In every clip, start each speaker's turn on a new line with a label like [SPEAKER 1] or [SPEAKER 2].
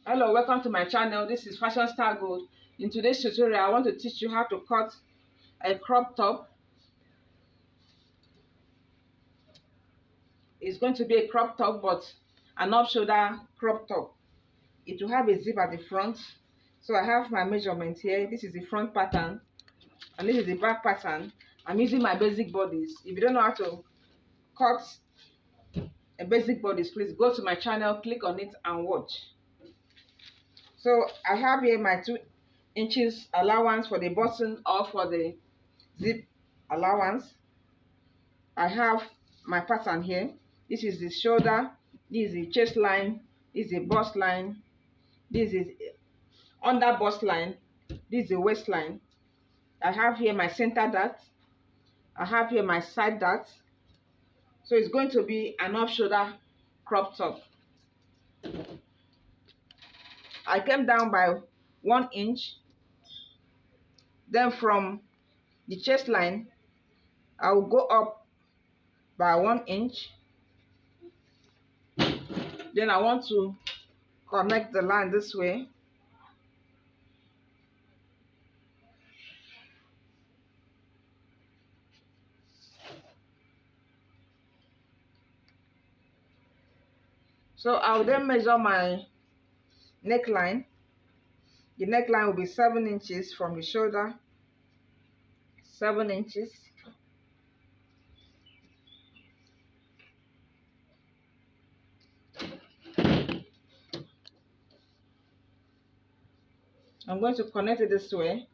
[SPEAKER 1] Hello, welcome to my channel. This is Fashion Star Gold. In today's tutorial, I want to teach you how to cut a crop top. It's going to be a crop top, but an off-shoulder crop top. It will have a zip at the front. So I have my measurement here. This is the front pattern, and this is the back pattern. I'm using my basic bodies. If you don't know how to cut a basic bodies, please go to my channel, click on it, and watch. So I have here my 2 inches allowance for the button or for the zip allowance. I have my pattern here. This is the shoulder, this is the chest line, this is the bust line, this is under bust line, this is the waistline. I have here my center dart, I have here my side dart. So it's going to be an off shoulder crop top. I came down by 1 inch. Then from the chest line, I will go up by 1 inch. Then I want to connect the line this way. So I'll then measure my neckline. The neckline will be 7 inches from the shoulder. 7 inches. I'm going to connect it this way.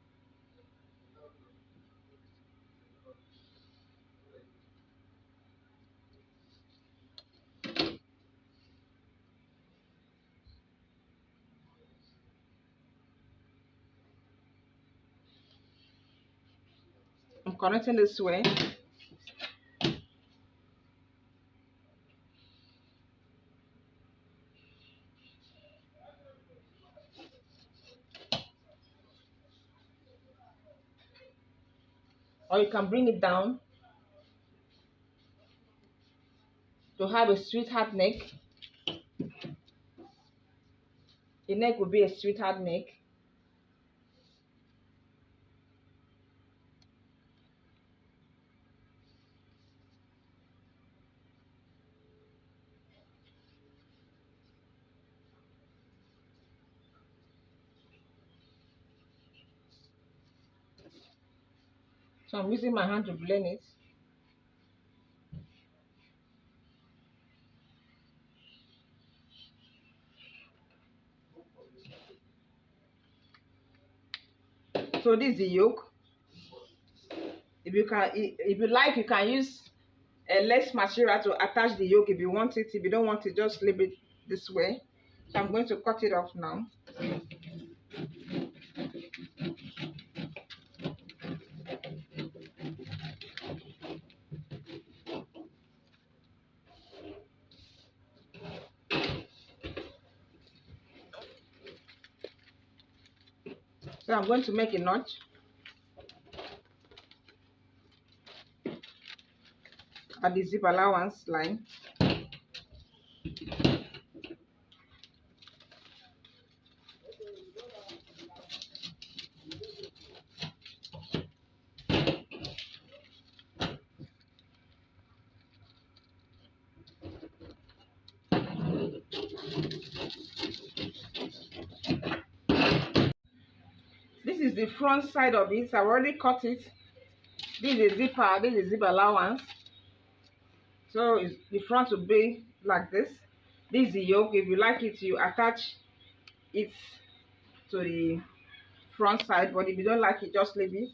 [SPEAKER 1] I'm connecting this way. Or you can bring it down to have a sweetheart neck. The neck will be a sweetheart neck. So I'm using my hand to blend it. So this is the yoke. If you like, you can use a less material to attach the yoke if you want it. If you don't want it, just leave it this way. So I'm going to cut it off now. So I'm going to make a notch. At the zip allowance line. This is the front side of it. I've already cut it. This is a zipper, this is zip allowance. So the front will be like this. This is the yoke. If you like it, you attach it to the front side, but if you don't like it, just leave it.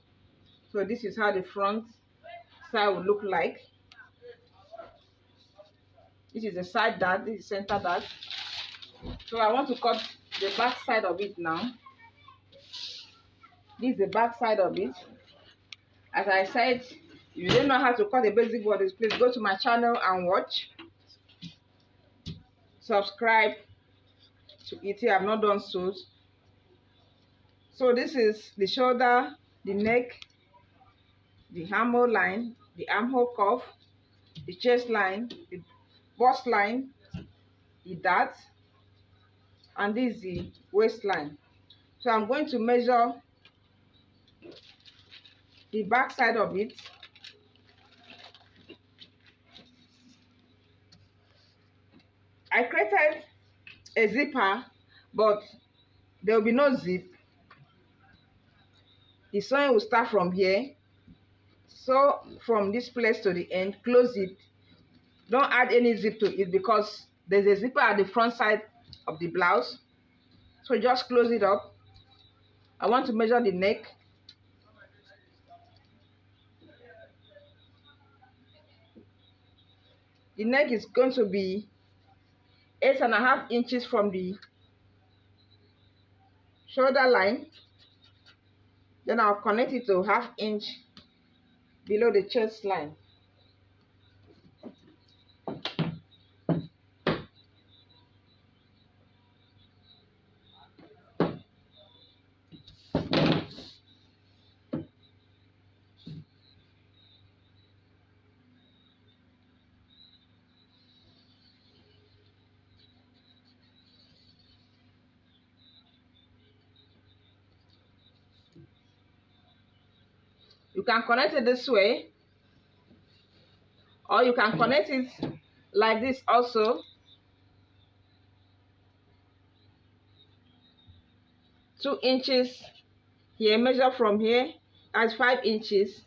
[SPEAKER 1] So this is how the front side will look like. This is the side dart, this is center dart. So I want to cut the back side of it now. This is the back side of it. As I said, if you don't know how to cut the basic bodies, please go to my channel and watch. Subscribe to it if you have not done so. So this is the shoulder, the neck, the armhole line, the armhole cuff, the chest line, the bust line, the dart. and this is the waistline. So I'm going to measure the back side of it. I created a zipper, but there will be no zip. The sewing will start from here. So from this place to the end, close it. Don't add any zip to it because there's a zipper at the front side of the blouse. So just close it up. I want to measure the neck. The neck is going to be 8.5 inches from the shoulder line. Then I'll connect it to 1/2 inch below the chest line. You can connect it this way, or you can connect it like this also. 2 inches here, measure from here, that's 5 inches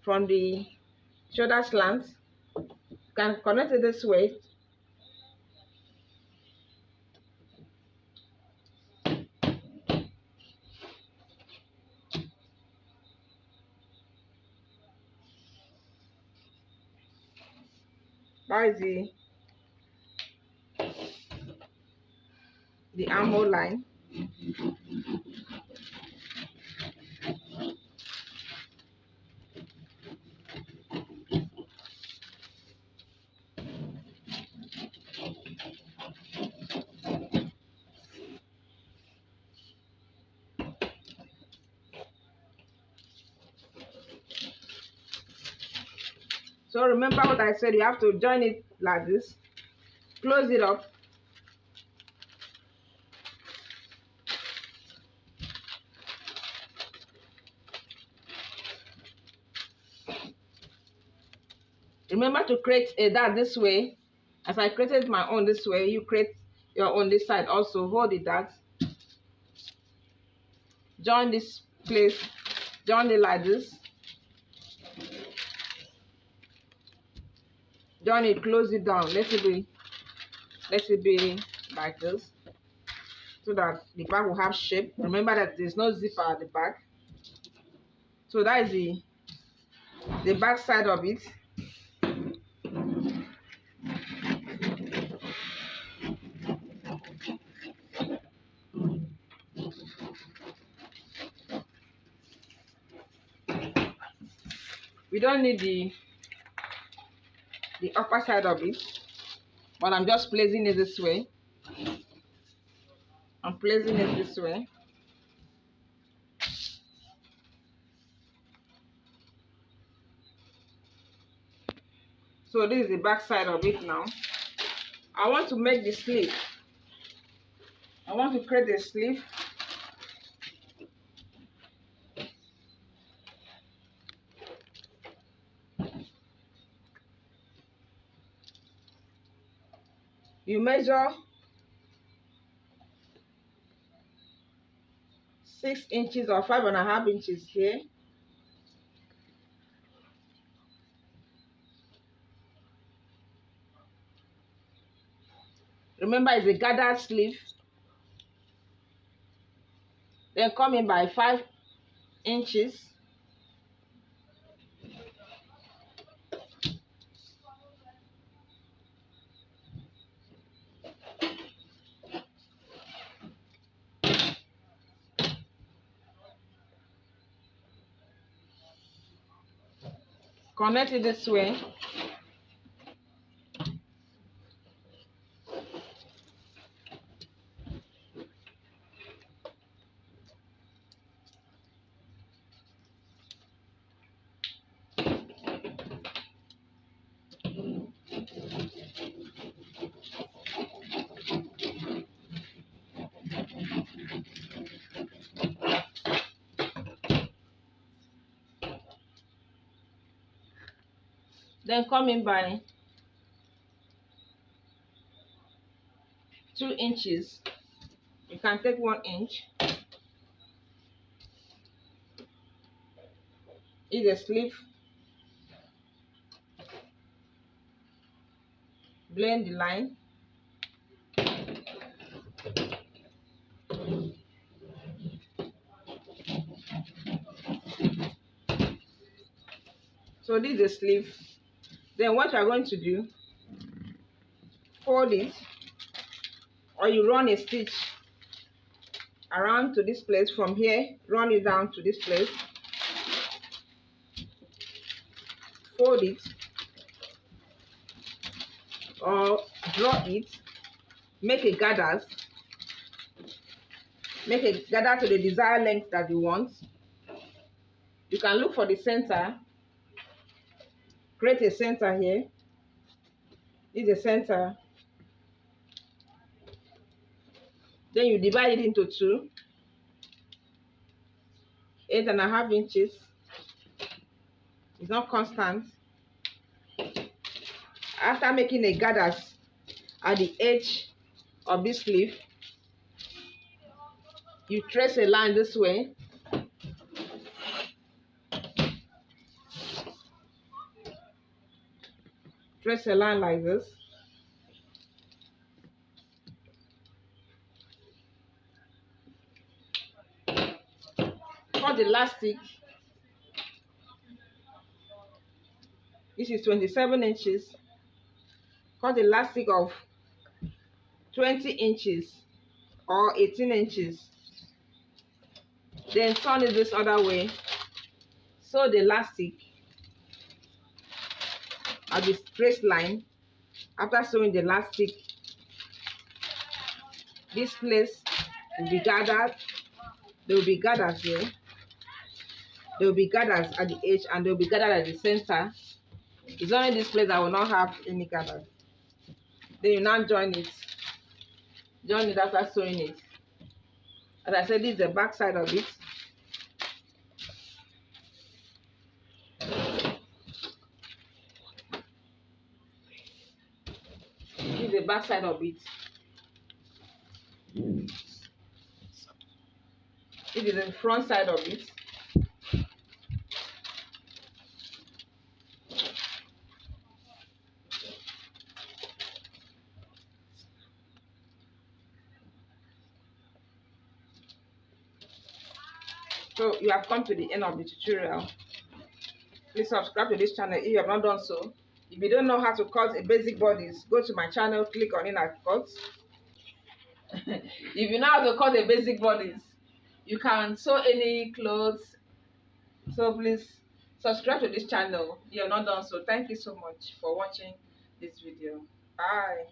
[SPEAKER 1] from the shoulder slant. You can connect it this way. That is the armhole line. So remember what I said, you have to join it like this, close it up. Remember to create a dart this way. As I created my own this way, you create your own this side also. Hold the dart. Join this place, join it like this. Join it, close it down. Let it be like this, so that the back will have shape. Remember that there's no zipper at the back. So that is the back side of it. We don't need the upper side of it, but I'm just placing it this way. I'm placing it this way. So this is the back side of it now. I want to make the sleeve. I want to create a sleeve. You measure 6 inches or 5.5 inches here. Remember, it's a gathered sleeve. Then come in by 5 inches. Connect it this way. Then coming by 2 inches, you can take 1 inch. Is a sleeve. Blend the line. So this is the sleeve. Then what you are going to do, fold it, or you run a stitch around to this place. From here, run it down to this place, fold it, or draw it, make a gather to the desired length that you want. You can look for the center, create a center here. This is the center. Then you divide it into 2, 8.5 inches. It's not constant. After making a gather at the edge of this sleeve, you trace a line this way. Trace a line like this. Cut the elastic. This is 27 inches. Cut the elastic of 20 inches or 18 inches. Then turn it this other way. Sew the elastic at the trace line. After sewing the elastic, this place will be gathered. There will be gathers here. There will be gathers at the edge, and there will be gathered at the center. It's only this place that will not have any gather. Then you now join it. Join it after sewing it. As I said, this is the back side of it. This is the back side of it. This is the front side of it. So you have come to the end of the tutorial. Please subscribe to this channel if you have not done so. If you don't know how to cut a basic bodice, go to my channel, click on it and cut. If you know how to cut a basic bodice, you can sew any clothes. So please subscribe to this channel if you have not done so. Thank you so much for watching this video. Bye.